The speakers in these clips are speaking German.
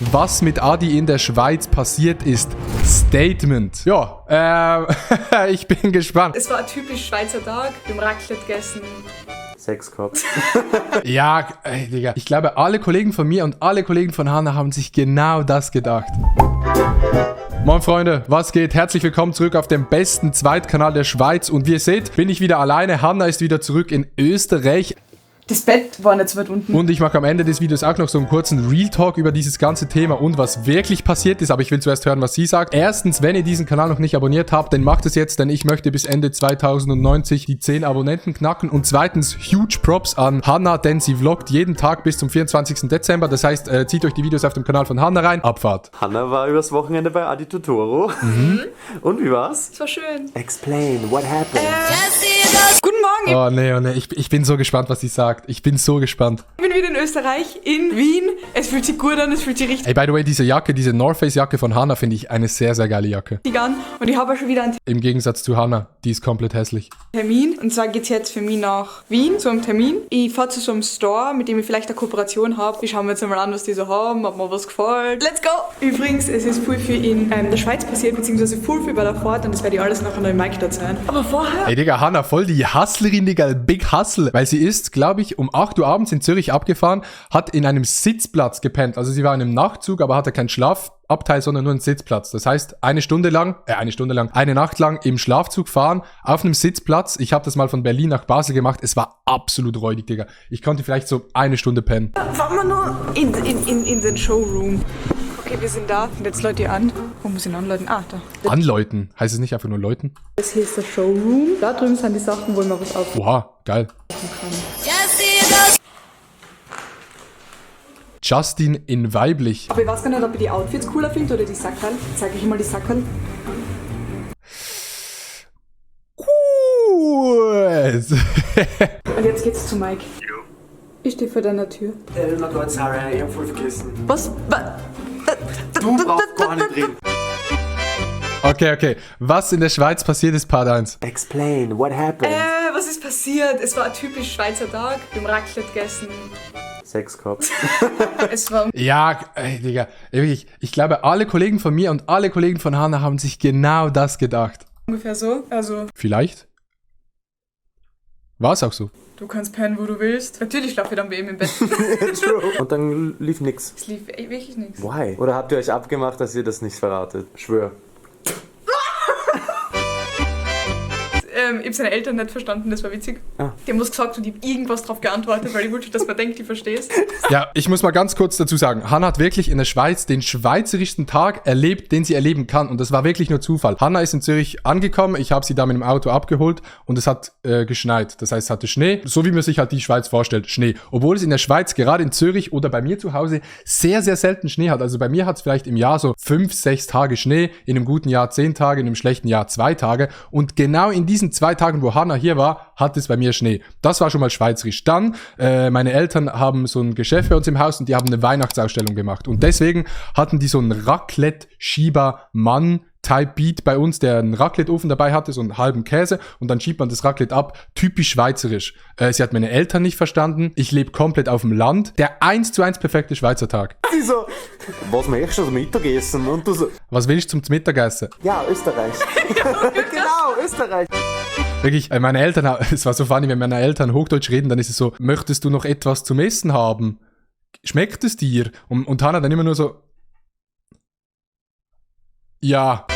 Was mit Adi in der Schweiz passiert ist. Statement. Ja, ich bin gespannt. Es war ein typisch Schweizer Tag. Wir haben Raclette gegessen. Sex gehabt. Ja, ey, Digga. Ich glaube, alle Kollegen von mir und alle Kollegen von Hanna haben sich genau das gedacht. Moin Freunde, was geht? Herzlich willkommen zurück auf dem besten Zweitkanal der Schweiz. Und wie ihr seht, bin ich wieder alleine. Hanna ist wieder zurück in Österreich. Das Bett war nicht so weit unten. Und ich mache am Ende des Videos auch noch so einen kurzen Real Talk über dieses ganze Thema und was wirklich passiert ist. Aber ich will zuerst hören, was sie sagt. Erstens, wenn ihr diesen Kanal noch nicht abonniert habt, dann macht es jetzt, denn ich möchte bis Ende 2090 die 10 Abonnenten knacken. Und zweitens, huge Props an Hanna, denn sie vloggt jeden Tag bis zum 24. Dezember. Das heißt, zieht euch die Videos auf dem Kanal von Hanna rein. Abfahrt. Hanna war übers Wochenende bei Adi Totoro. Und wie war's? Es war schön. Explain, what happened? Guten Morgen, Oh nee, ich bin so gespannt, was sie sagt. Ich bin so gespannt. ich bin wieder in Österreich, in Wien. Es fühlt sich gut an, es fühlt sich richtig Ey, by the way, diese Jacke, diese North Face Jacke von Hanna finde ich eine sehr, sehr geile Jacke. an. Und ich habe auch schon wieder einen Im Gegensatz zu Hanna, die ist komplett hässlich. Termin. Und zwar geht es jetzt für mich nach Wien zu einem Termin. Ich fahre zu so einem Store, mit dem ich vielleicht eine Kooperation habe. Ich schaue mir jetzt einmal an, was die so haben, ob mir was gefällt. Let's go! Übrigens, es ist viel in der Schweiz passiert, beziehungsweise viel bei der Fahrt. Und das werde ich alles nachher noch im Mic dort sein. Aber vorher... Ey, Digga, Hanna, voll die Hustlerin, Digga, Big Hustle. Weil sie ist, glaube ich, um 8 Uhr abends in Zürich abgefahren, hat in einem Sitzplatz gepennt. Also sie war in einem Nachtzug, aber hatte keinen Schlafabteil, sondern nur einen Sitzplatz. Das heißt, eine Nacht lang im Schlafzug fahren, auf einem Sitzplatz. Ich habe das mal von Berlin nach Basel gemacht. Es war absolut räudig, Digga. Ich konnte vielleicht so eine Stunde pennen. Fahren wir nur in den Showroom. Okay, wir sind da. Und jetzt läute ich an. Wo muss ich ihn anläuten? Ah, da. Anläuten. Heißt es nicht einfach nur läuten? Das hier ist der Showroom. Da drüben sind die Sachen, wo ich mal was aufmachen Oha, geil. kann. Justin in weiblich. Aber ich weiß gar nicht, ob ich die Outfits cooler finde oder die Sackerl. Zeige ich mal die Sackerl. Cool. Und jetzt geht's zu Mike. Ich stehe vor deiner Tür. Na Gott, Sarah, ich hab voll vergessen. Was? Du brauchst gar nicht reden. Okay. Was in der Schweiz passiert ist, Part 1. Explain, what happened? Was ist passiert? Es war ein typisch Schweizer Tag. Wir haben Raclette gegessen. Sex gehabt. Es war Ja, ey, Digga, wirklich, ich glaube, alle Kollegen von mir und alle Kollegen von Hanna haben sich genau das gedacht. ungefähr so. Also, Vielleicht? War es auch so? du kannst pennen, wo du willst. Natürlich schlafe ich dann bei ihm im Bett. Und dann lief nix. Es lief wirklich nichts. Why? Oder habt ihr euch abgemacht, dass ihr das nicht verratet? Schwör. Ich habe seine Eltern nicht verstanden, das war witzig. Ah. Die haben was gesagt und ich habe irgendwas drauf geantwortet, weil ich wollte, dass man denkt, ich verstehst. Ja, ich muss mal ganz kurz dazu sagen, Hanna hat wirklich in der Schweiz den schweizerischsten Tag erlebt, den sie erleben kann. Und das war wirklich nur Zufall. Hanna ist in Zürich angekommen, ich habe sie da mit dem Auto abgeholt und es hat geschneit. Das heißt, es hatte Schnee, so wie man sich halt die Schweiz vorstellt, Schnee. Obwohl es in der Schweiz, gerade in Zürich oder bei mir zu Hause, sehr, sehr selten Schnee hat. Also bei mir hat es vielleicht im Jahr so 5, 6 Tage Schnee, in einem guten Jahr 10 Tage, in einem schlechten Jahr 2 Tage. Und genau in diesen 2 Tagen, wo Hanna hier war, hat es bei mir Schnee. Das war schon mal schweizerisch. Dann, meine Eltern haben so ein Geschäft bei uns im Haus und die haben eine Weihnachtsausstellung gemacht. Und deswegen hatten die so einen Raclette-Schieber-Mann Type Beat bei uns, der einen Raclette-Ofen dabei hatte, so einen halben Käse und dann schiebt man das Raclette ab. Typisch schweizerisch. Sie hat meine Eltern nicht verstanden. Ich lebe komplett auf dem Land. Der 1:1 perfekte Schweizer Tag. Sie so, was möchtest du zum Mittagessen? Und du so, Was willst du zum Mittagessen? ja, Österreich. Genau, Österreich. Wirklich, meine Eltern, es war so funny, wenn meine Eltern Hochdeutsch reden, dann ist es so, möchtest du noch etwas zum Essen haben? Schmeckt es dir? Und Hanna dann immer nur so, ja.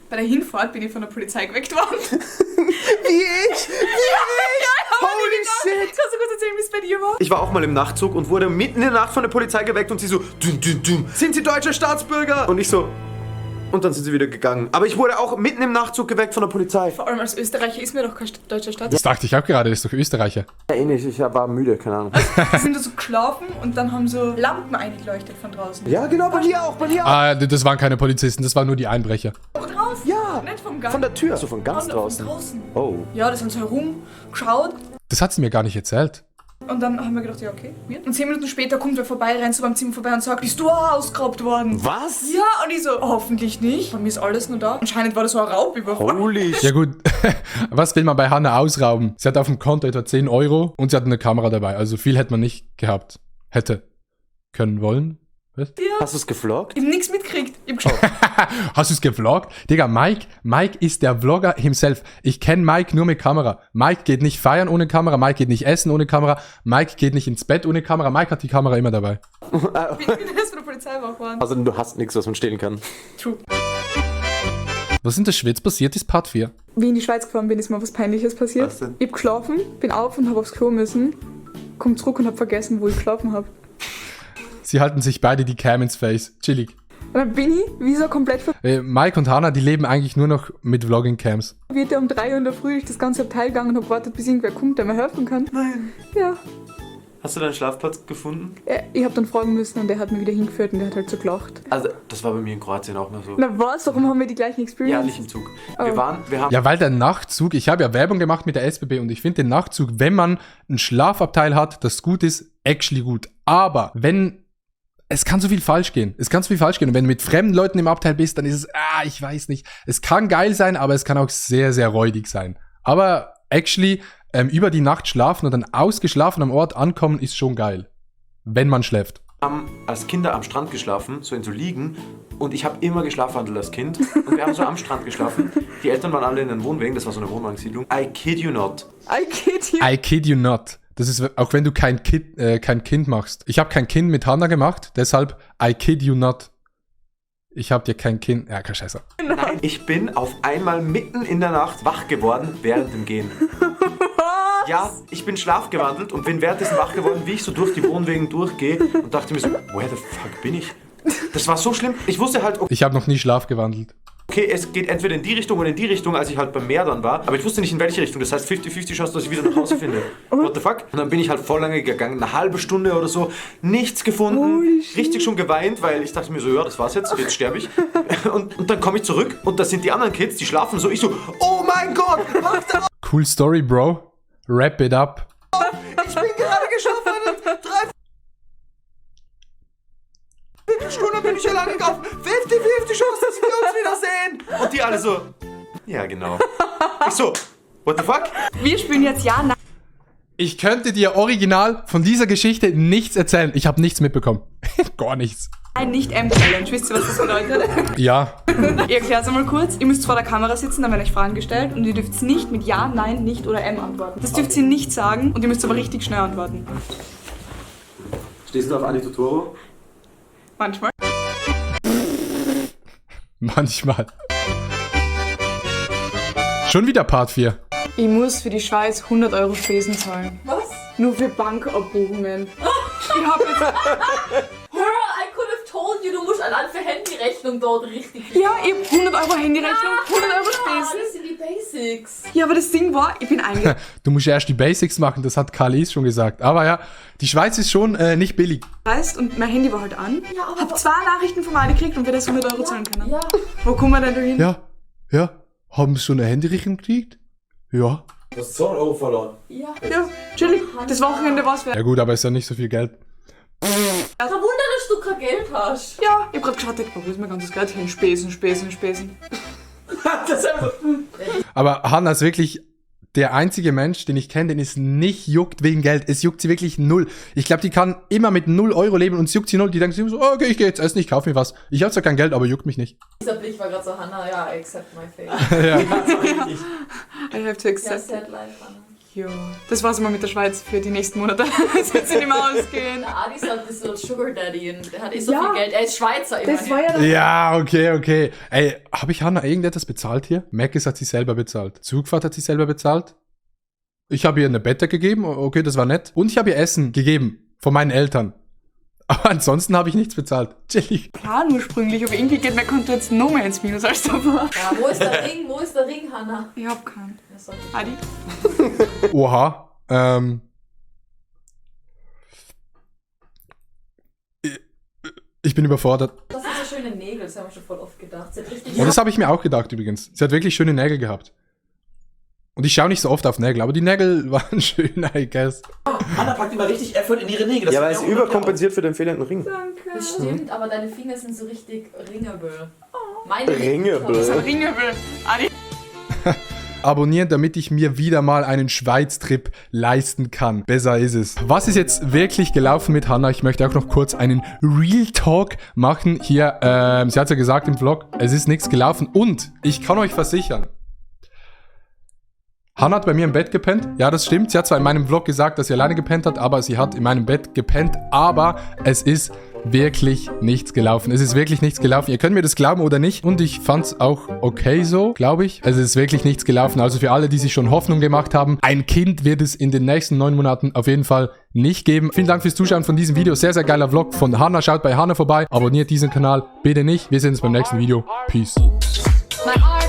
Bei der Hinfahrt bin ich von der Polizei geweckt worden. Wie ich? Holy shit. Kannst du kurz erzählen, wie es bei dir war? Ich war auch mal im Nachtzug und wurde mitten in der Nacht von der Polizei geweckt und sie so, sind Sie deutscher Staatsbürger? Und ich so, und dann sind sie wieder gegangen. Aber ich wurde auch mitten im Nachtzug geweckt von der Polizei. Vor allem als Österreicher ist mir doch kein deutscher Staat. Das dachte ich auch gerade, das ist doch Österreicher. Ja, eh nicht, ich war müde, keine Ahnung. Wir sind da so geschlafen und dann haben so Lampen eingeleuchtet von draußen. Ja, genau, bei mir auch. Das waren keine Polizisten, das waren nur die Einbrecher. Auch draußen? Ja. Nicht vom Gang. Von der Tür. So von ganz Von draußen. draußen. Oh. Ja, das haben so herumgeschaut. Das hat sie mir gar nicht erzählt. Und dann haben wir gedacht, ja okay, weird. Und 10 Minuten später kommt wer vorbei, rennt so beim Zimmer vorbei und sagt, bist du auch ausgeraubt worden? Was? Ja, und ich so, hoffentlich nicht. Bei mir ist alles nur da. Anscheinend war das so ein Raubüberfall. Holy Ja gut, was will man bei Hanna ausrauben? Sie hat auf dem Konto etwa 10 Euro und sie hat eine Kamera dabei. Also viel hätte man nicht gehabt. Hätte können wollen. Hast du es gevloggt? Ich hab nichts mitgekriegt. Ich hab geschaut. Hast du es gevloggt? Digga, Mike ist der Vlogger himself. Ich kenne Mike nur mit Kamera. Mike geht nicht feiern ohne Kamera, Mike geht nicht essen ohne Kamera, Mike geht nicht ins Bett ohne Kamera, Mike hat die Kamera immer dabei. Wie das von der Polizei war. Also du hast nichts, was man stehlen kann. True. Was in der Schweiz passiert ist, Part 4. Wie ich in die Schweiz gefahren bin, ist mir was Peinliches passiert. Was denn? Ich hab geschlafen, bin auf und hab aufs Klo müssen, komm zurück und hab vergessen, wo ich geschlafen hab. Sie halten sich beide die Cam ins Face. Chillig. Und dann bin ich, wie so komplett Mike und Hannah, die leben eigentlich nur noch mit Vlogging-Cams. verwirrt, um 3 Uhr in der Früh durch das ganze Abteil gegangen und hab gewartet, bis irgendwer kommt, der mir helfen kann. Nein. Ja. Hast du deinen Schlafplatz gefunden? Ich hab dann fragen müssen und der hat mich wieder hingeführt und der hat halt so gelacht. Also, das war bei mir in Kroatien auch mal so. Na was, warum haben wir die gleichen Ja, Experience? nicht im Zug. Oh. Wir haben... Ja, weil der Nachtzug, ich habe ja Werbung gemacht mit der SBB und ich finde den Nachtzug, wenn man ein Schlafabteil hat, das gut ist, actually gut. Aber es kann so viel falsch gehen. Es kann so viel falsch gehen. Und wenn du mit fremden Leuten im Abteil bist, dann ist es, ich weiß nicht. Es kann geil sein, aber es kann auch sehr, sehr räudig sein. Aber actually, über die Nacht schlafen und dann ausgeschlafen am Ort ankommen, ist schon geil. Wenn man schläft. haben als Kinder am Strand geschlafen, so in so Liegen. Und ich habe immer geschlafwandelt als Kind. Und wir haben so am Strand geschlafen. Die Eltern waren alle in den Wohnwegen, das war so eine Wohnwagensiedlung. I kid you not. I kid you. I kid you not. Das ist, auch wenn du kein Kind machst. Ich habe kein Kind mit Hannah gemacht, deshalb I kid you not. Ich habe dir kein Kind... Ja, kein Scheiße. Nein, ich bin auf einmal mitten in der Nacht wach geworden während dem Gehen. Ja, ich bin schlafgewandelt und bin währenddessen wach geworden, wie ich so durch die Wohnwegen durchgehe und dachte mir so, where the fuck bin ich? Das war so schlimm. Ich wusste halt, Ich habe noch nie schlafgewandelt. okay, es geht entweder in die Richtung oder in die Richtung, als ich halt beim Meer dann war. Aber ich wusste nicht in welche Richtung. Das heißt 50-50 Chance, dass ich wieder nach Hause finde. What the fuck? Und dann bin ich halt voll lange gegangen, eine halbe Stunde oder so. Nichts gefunden. Richtig schon geweint, weil ich dachte mir so, ja, das war's jetzt sterbe ich. Und dann komme ich zurück und da sind die anderen Kids, die schlafen so. Ich so, oh mein Gott, wach da auf! Cool Story, Bro. Wrap it up. Ich bin gerade geschafft, 3 Stunden bin ich alleine auf 50-50 Chance, dass wir uns wiedersehen. Und die alle so, ja genau. Ich so, what the fuck? Wir spielen jetzt ja, nein, Ich könnte dir original von dieser Geschichte nichts erzählen. Ich habe nichts mitbekommen. Gar nichts. nicht M-Challenge. Wisst ihr, was das bedeutet? Ja. Ich erkläre es einmal kurz. Ihr müsst vor der Kamera sitzen, dann werden euch Fragen gestellt und ihr dürft nicht mit Ja, Nein, Nicht oder M antworten. Das dürft ihr nicht sagen und ihr müsst aber richtig schnell antworten. Stehst du auf Ani Totoro? Manchmal. Manchmal. Schon wieder Part 4. Ich muss für die Schweiz 100 € Spesen zahlen. Was? Nur für Bankabbuchungen. Ich hab jetzt... Girl, I could have told you, du musst allein für Handyrechnung dort richtig. Ja, ich hab 100 € Handyrechnung, 100 € Spesen. Das sind die Basics. Ja, aber das Ding war, ich bin eingegangen. Du musst erst die Basics machen, das hat Carlis schon gesagt. Aber ja, die Schweiz ist schon nicht billig. Und mein Handy war halt an. Ja, aber Hab 2 Nachrichten von Adi gekriegt und wir das 100 € zahlen können. Ja. Wo kommen wir denn da hin? Ja. Haben Sie schon eine Handyrechnung gekriegt? Ja. Du hast 200 € verloren. Ja. Ja, chillig. Das Wochenende war's wert. Ja gut, aber ist ja nicht so viel Geld. Kein Wunder, dass du kein Geld hast. Ja, ich hab grad geschaut, wo ist mein ganzes Geld hin? Spesen. Aber Hannah ist wirklich der einzige Mensch, den ich kenne, den es nicht juckt wegen Geld. Es juckt sie wirklich null. Ich glaube, die kann immer mit 0 € leben und es juckt sie null. Die denkt sich immer so, okay, ich gehe jetzt essen, ich kaufe mir was. Ich habe zwar kein Geld, aber juckt mich nicht. Dieser Blick war gerade so, Hannah, ja, I accept my fate. Ja. I have to Ja, accept. sad life, Hannah. Ja. Das war's immer mit der Schweiz für die nächsten Monate. Es wird sie nicht mehr ausgehen. Der Adi ist halt ein bisschen Sugar Daddy und der hat so Ja. viel Geld. Er ist Schweizer immerhin. Das war ja Ja, okay. Ey, habe ich Hannah irgendetwas bezahlt hier? Macis hat sie selber bezahlt. Zugfahrt hat sie selber bezahlt. Ich habe ihr eine Bette gegeben, okay, das war nett. Und ich habe ihr Essen gegeben von meinen Eltern. Aber ansonsten habe ich nichts bezahlt. Chillig. Plan ursprünglich, aber irgendwie geht mein Konto jetzt noch mehr ins Minus als davor. Ja, wo ist der Ring? Wo ist der Ring, Hannah? Ich hab keinen. Ja, sorry. Adi? Oha. Ich bin überfordert. Das sind so schöne Nägel, das haben wir schon voll oft gedacht. Sie hat richtig Und das habe ich mir auch gedacht übrigens. Sie hat wirklich schöne Nägel gehabt. Und ich schaue nicht so oft auf Nägel, aber die Nägel waren schön, I guess. Hannah packt immer richtig Effort in ihre Nägel. Das Ja, weil fällt es mir auch überkompensiert für den fehlenden Ring. Danke. Das stimmt, aber deine Finger sind so richtig ringable. Meine Ringable? Das ist ein Ringöbel. Adi? abonnieren, damit ich mir wieder mal einen Schweiz-Trip leisten kann. Besser ist es. Was ist jetzt wirklich gelaufen mit Hannah? Ich möchte auch noch kurz einen Real Talk machen. Hier, sie hat ja gesagt im Vlog, es ist nichts gelaufen. Und ich kann euch versichern, Hannah hat bei mir im Bett gepennt. Ja, das stimmt. Sie hat zwar in meinem Vlog gesagt, dass sie alleine gepennt hat, aber sie hat in meinem Bett gepennt. Aber es ist wirklich nichts gelaufen. Es ist wirklich nichts gelaufen. Ihr könnt mir das glauben oder nicht. Und ich fand es auch okay so, glaube ich. Es ist wirklich nichts gelaufen. Also für alle, die sich schon Hoffnung gemacht haben, ein Kind wird es in den nächsten 9 Monaten auf jeden Fall nicht geben. Vielen Dank fürs Zuschauen von diesem Video. Sehr, sehr geiler Vlog von Hannah. Schaut bei Hannah vorbei. Abonniert diesen Kanal bitte nicht. Wir sehen uns beim nächsten Video. Peace. My arm.